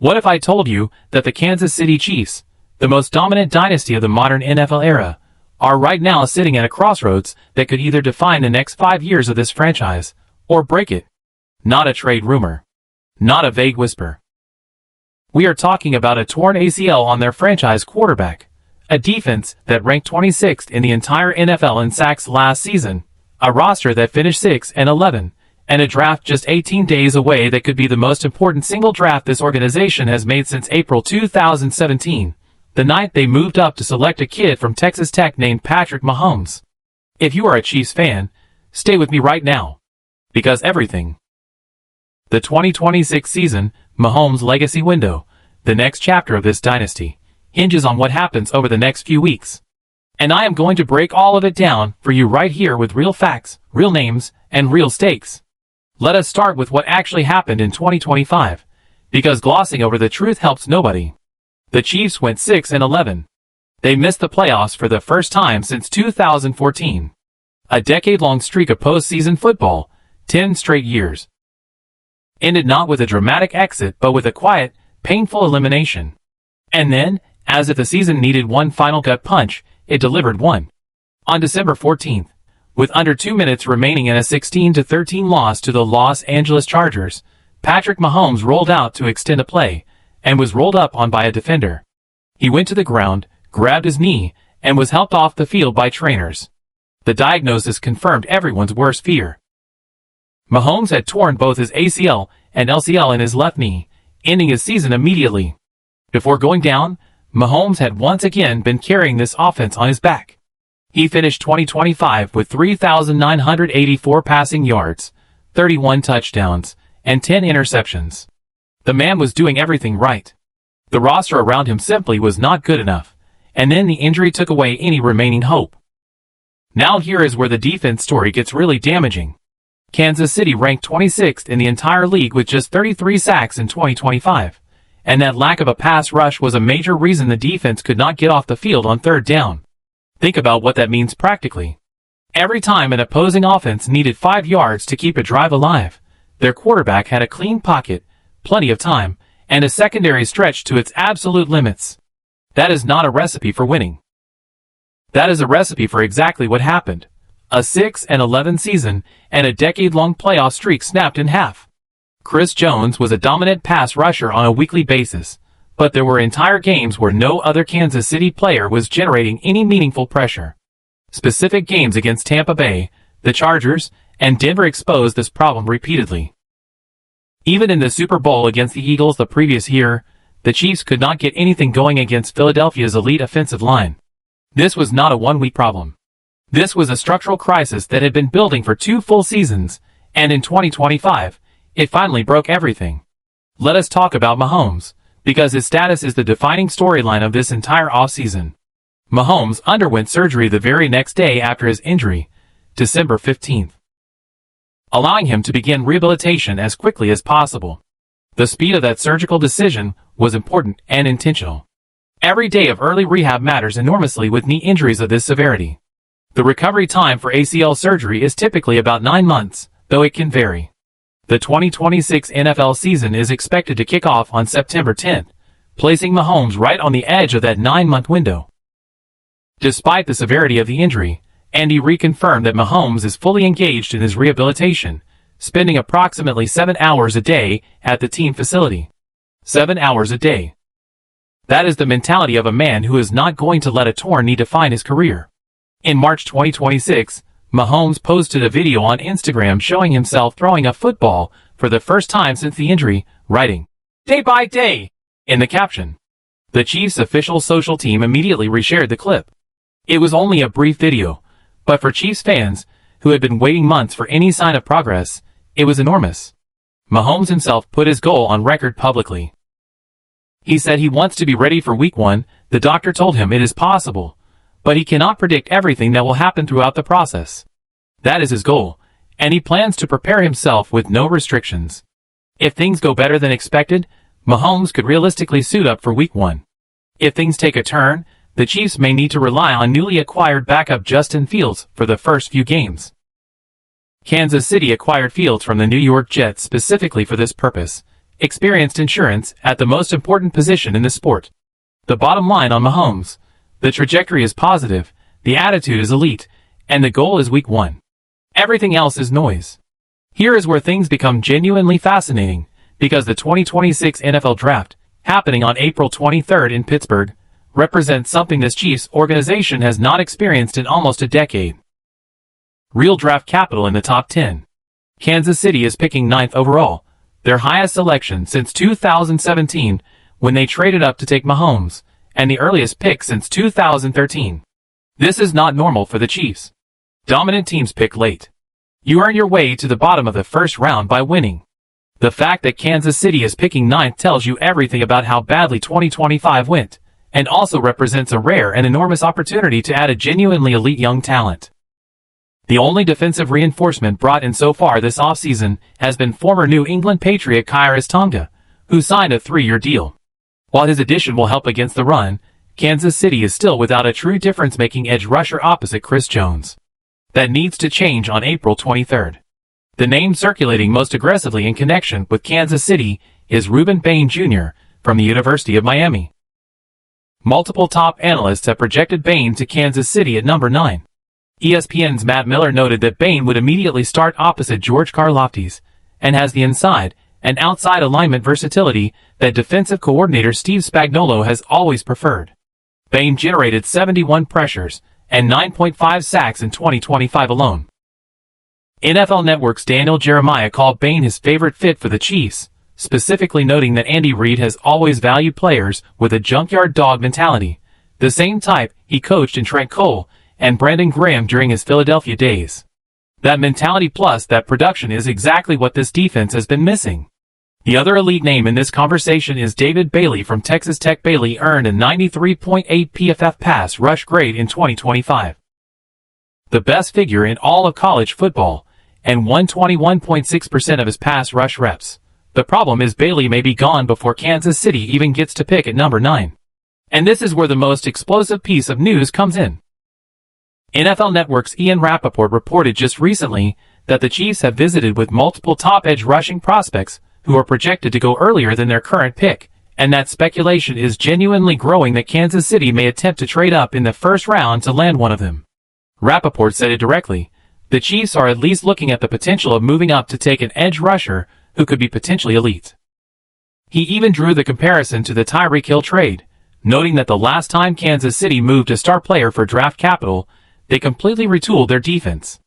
What if I told you that the Kansas City Chiefs, the most dominant dynasty of the modern NFL era, are right now sitting at a crossroads that could either define the next 5 years of this franchise, or break it? Not a trade rumor. Not a vague whisper. We are talking about a torn ACL on their franchise quarterback, a defense that ranked 26th in the entire NFL in sacks last season, a roster that finished 6-11, and a draft just 18 days away that could be the most important single draft this organization has made since April 2017, the night they moved up to select a kid from Texas Tech named Patrick Mahomes. If you are a Chiefs fan, stay with me right now. Because everything. The 2026 season, Mahomes' legacy window, the next chapter of this dynasty, hinges on what happens over the next few weeks. And I am going to break all of it down for you right here with real facts, real names, and real stakes. Let us start with what actually happened in 2025, because glossing over the truth helps nobody. The Chiefs went 6-11. They missed the playoffs for the first time since 2014. A decade-long streak of postseason football, 10 straight years. Ended not with a dramatic exit but with a quiet, painful elimination. And then, as if the season needed one final gut punch, it delivered one. On December 14th, with under 2 minutes remaining in a 16-13 loss to the Los Angeles Chargers, Patrick Mahomes rolled out to extend a play, and was rolled up on by a defender. He went to the ground, grabbed his knee, and was helped off the field by trainers. The diagnosis confirmed everyone's worst fear. Mahomes had torn both his ACL and LCL in his left knee, ending his season immediately. Before going down, Mahomes had once again been carrying this offense on his back. He finished 2025 with 3,984 passing yards, 31 touchdowns, and 10 interceptions. The man was doing everything right. The roster around him simply was not good enough, and then the injury took away any remaining hope. Now here is where the defense story gets really damaging. Kansas City ranked 26th in the entire league with just 33 sacks in 2025, and that lack of a pass rush was a major reason the defense could not get off the field on third down. Think about what that means practically. Every time an opposing offense needed 5 yards to keep a drive alive, their quarterback had a clean pocket, plenty of time, and a secondary stretch to its absolute limits. That is not a recipe for winning. That is a recipe for exactly what happened. A 6-11 season and a decade-long playoff streak snapped in half. Chris Jones was a dominant pass rusher on a weekly basis, but there were entire games where no other Kansas City player was generating any meaningful pressure. Specific games against Tampa Bay, the Chargers, and Denver exposed this problem repeatedly. Even in the Super Bowl against the Eagles the previous year, the Chiefs could not get anything going against Philadelphia's elite offensive line. This was not a one-week problem. This was a structural crisis that had been building for 2 full seasons, and in 2025, it finally broke everything. Let us talk about Mahomes, because his status is the defining storyline of this entire offseason. Mahomes underwent surgery the very next day after his injury, December 15th, allowing him to begin rehabilitation as quickly as possible. The speed of that surgical decision was important and intentional. Every day of early rehab matters enormously with knee injuries of this severity. The recovery time for ACL surgery is typically about 9 months, though it can vary. The 2026 NFL season is expected to kick off on September 10th, placing Mahomes right on the edge of that 9-month window. Despite the severity of the injury, Andy reconfirmed that Mahomes is fully engaged in his rehabilitation, spending approximately 7 hours a day at the team facility. 7 hours a day. That is the mentality of a man who is not going to let a torn knee define his career. In March 2026, Mahomes posted a video on Instagram showing himself throwing a football for the first time since the injury, writing, "Day by day," in the caption. The Chiefs' official social team immediately reshared the clip. It was only a brief video, but for Chiefs fans, who had been waiting months for any sign of progress, it was enormous. Mahomes himself put his goal on record publicly. He said he wants to be ready for Week 1. The doctor told him it is possible, but he cannot predict everything that will happen throughout the process. That is his goal, and he plans to prepare himself with no restrictions. If things go better than expected, Mahomes could realistically suit up for Week 1. If things take a turn, the Chiefs may need to rely on newly acquired backup Justin Fields for the first few games. Kansas City acquired Fields from the New York Jets specifically for this purpose, experienced insurance at the most important position in the sport. The bottom line on Mahomes: the trajectory is positive, the attitude is elite, and the goal is week 1. Everything else is noise. Here is where things become genuinely fascinating, because the 2026 NFL Draft, happening on April 23rd in Pittsburgh, represents something this Chiefs organization has not experienced in almost a decade. Real draft capital in the top 10. Kansas City is picking 9th overall, their highest selection since 2017 when they traded up to take Mahomes, and the earliest pick since 2013. This is not normal for the Chiefs. Dominant teams pick late. You earn your way to the bottom of the first round by winning. The fact that Kansas City is picking 9th tells you everything about how badly 2025 went, and also represents a rare and enormous opportunity to add a genuinely elite young talent. The only defensive reinforcement brought in so far this offseason has been former New England Patriot Kaiir Elam, who signed a 3-year deal. While his addition will help against the run, Kansas City is still without a true difference-making edge rusher opposite Chris Jones. That needs to change on April 23rd. The name circulating most aggressively in connection with Kansas City is Ruben Bain Jr. from the University of Miami. Multiple top analysts have projected Bain to Kansas City at number 9. ESPN's Matt Miller noted that Bain would immediately start opposite George Karlaftis, and has the inside and outside alignment versatility that defensive coordinator Steve Spagnuolo has always preferred. Bain generated 71 pressures and 9.5 sacks in 2025 alone. NFL Network's Daniel Jeremiah called Bain his favorite fit for the Chiefs, specifically noting that Andy Reid has always valued players with a junkyard dog mentality, the same type he coached in Trent Cole and Brandon Graham during his Philadelphia days. That mentality plus that production is exactly what this defense has been missing. The other elite name in this conversation is David Bailey from Texas Tech. Bailey earned a 93.8 PFF pass rush grade in 2025. The best figure in all of college football, and won 21.6% of his pass rush reps. The problem is Bailey may be gone before Kansas City even gets to pick at number 9. And this is where the most explosive piece of news comes in. NFL Network's Ian Rappaport reported just recently that the Chiefs have visited with multiple top edge rushing prospects who are projected to go earlier than their current pick, and that speculation is genuinely growing that Kansas City may attempt to trade up in the first round to land one of them. Rappaport said it directly: the Chiefs are at least looking at the potential of moving up to take an edge rusher who could be potentially elite. He even drew the comparison to the Tyreek Hill trade, noting that the last time Kansas City moved a star player for draft capital, they completely retooled their defense.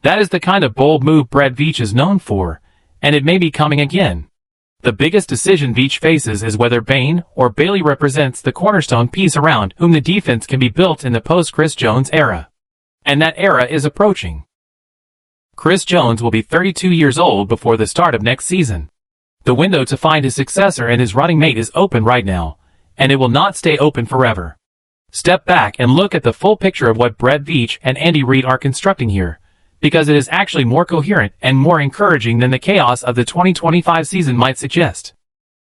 That is the kind of bold move Brett Veach is known for, and it may be coming again. The biggest decision Veach faces is whether Bain or Bailey represents the cornerstone piece around whom the defense can be built in the post-Chris Jones era. And that era is approaching. Chris Jones will be 32 years old before the start of next season. The window to find his successor and his running mate is open right now, and it will not stay open forever. Step back and look at the full picture of what Brett Veach and Andy Reid are constructing here, because it is actually more coherent and more encouraging than the chaos of the 2025 season might suggest.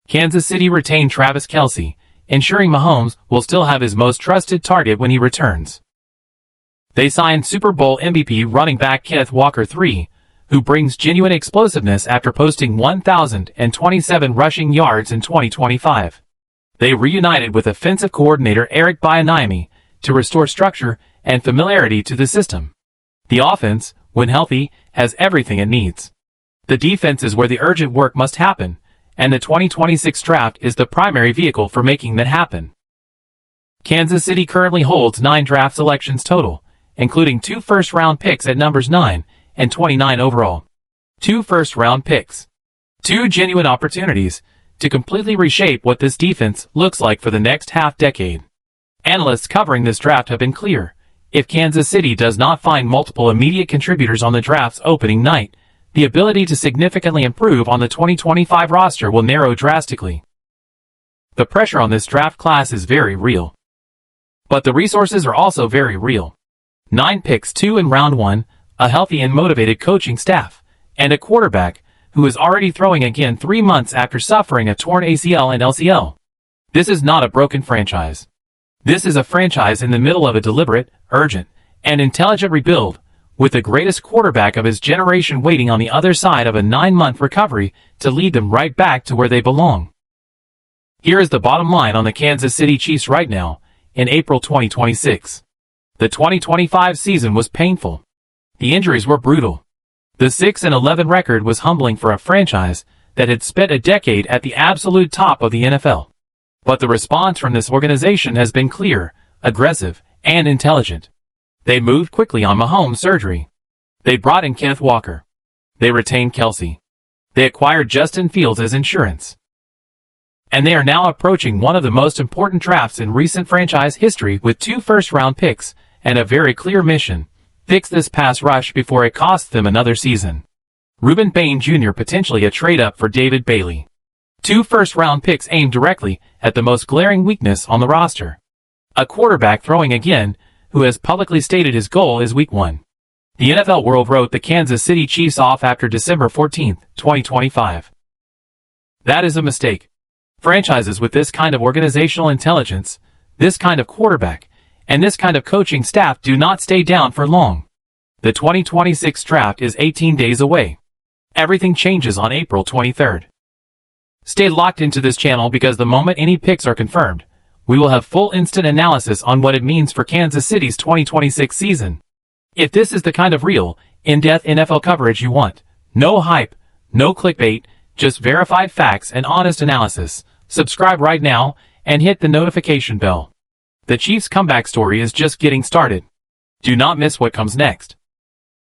Kansas City retained Travis Kelce, ensuring Mahomes will still have his most trusted target when he returns. They signed Super Bowl MVP running back Kenneth Walker III, who brings genuine explosiveness after posting 1,027 rushing yards in 2025. They reunited with offensive coordinator Eric Bieniemy to restore structure and familiarity to the system. The offense, when healthy, has everything it needs. The defense is where the urgent work must happen, and the 2026 draft is the primary vehicle for making that happen. Kansas City currently holds 9 draft selections total, including 2 first-round picks at numbers 9 and 29 overall. 2 first-round picks. 2 genuine opportunities to completely reshape what this defense looks like for the next half-decade. Analysts covering this draft have been clear: if Kansas City does not find multiple immediate contributors on the draft's opening night, the ability to significantly improve on the 2025 roster will narrow drastically. The pressure on this draft class is very real. But the resources are also very real. 9 picks, 2 in round 1, a healthy and motivated coaching staff, and a quarterback who is already throwing again 3 months after suffering a torn ACL and LCL. This is not a broken franchise. This is a franchise in the middle of a deliberate, urgent, and intelligent rebuild, with the greatest quarterback of his generation waiting on the other side of a 9-month recovery to lead them right back to where they belong. Here is the bottom line on the Kansas City Chiefs right now, in April 2026. The 2025 season was painful. The injuries were brutal. The 6-11 record was humbling for a franchise that had spent a decade at the absolute top of the NFL. But the response from this organization has been clear, aggressive, and intelligent. They moved quickly on Mahomes surgery. They brought in Kenneth Walker. They retained Kelce. They acquired Justin Fields as insurance. And they are now approaching one of the most important drafts in recent franchise history with 2 first-round picks and a very clear mission: fix this pass rush before it costs them another season. Reuben Bain Jr. potentially a trade-up for David Bailey. 2 first-round picks aimed directly at the most glaring weakness on the roster. A quarterback throwing again, who has publicly stated his goal is Week 1. The NFL World wrote the Kansas City Chiefs off after December 14, 2025. That is a mistake. Franchises with this kind of organizational intelligence, this kind of quarterback, and this kind of coaching staff do not stay down for long. The 2026 draft is 18 days away. Everything changes on April 23rd. Stay locked into this channel because the moment any picks are confirmed, we will have full instant analysis on what it means for Kansas City's 2026 season. If this is the kind of real, in-depth NFL coverage you want, no hype, no clickbait, just verified facts and honest analysis, subscribe right now and hit the notification bell. The Chiefs' comeback story is just getting started. Do not miss what comes next.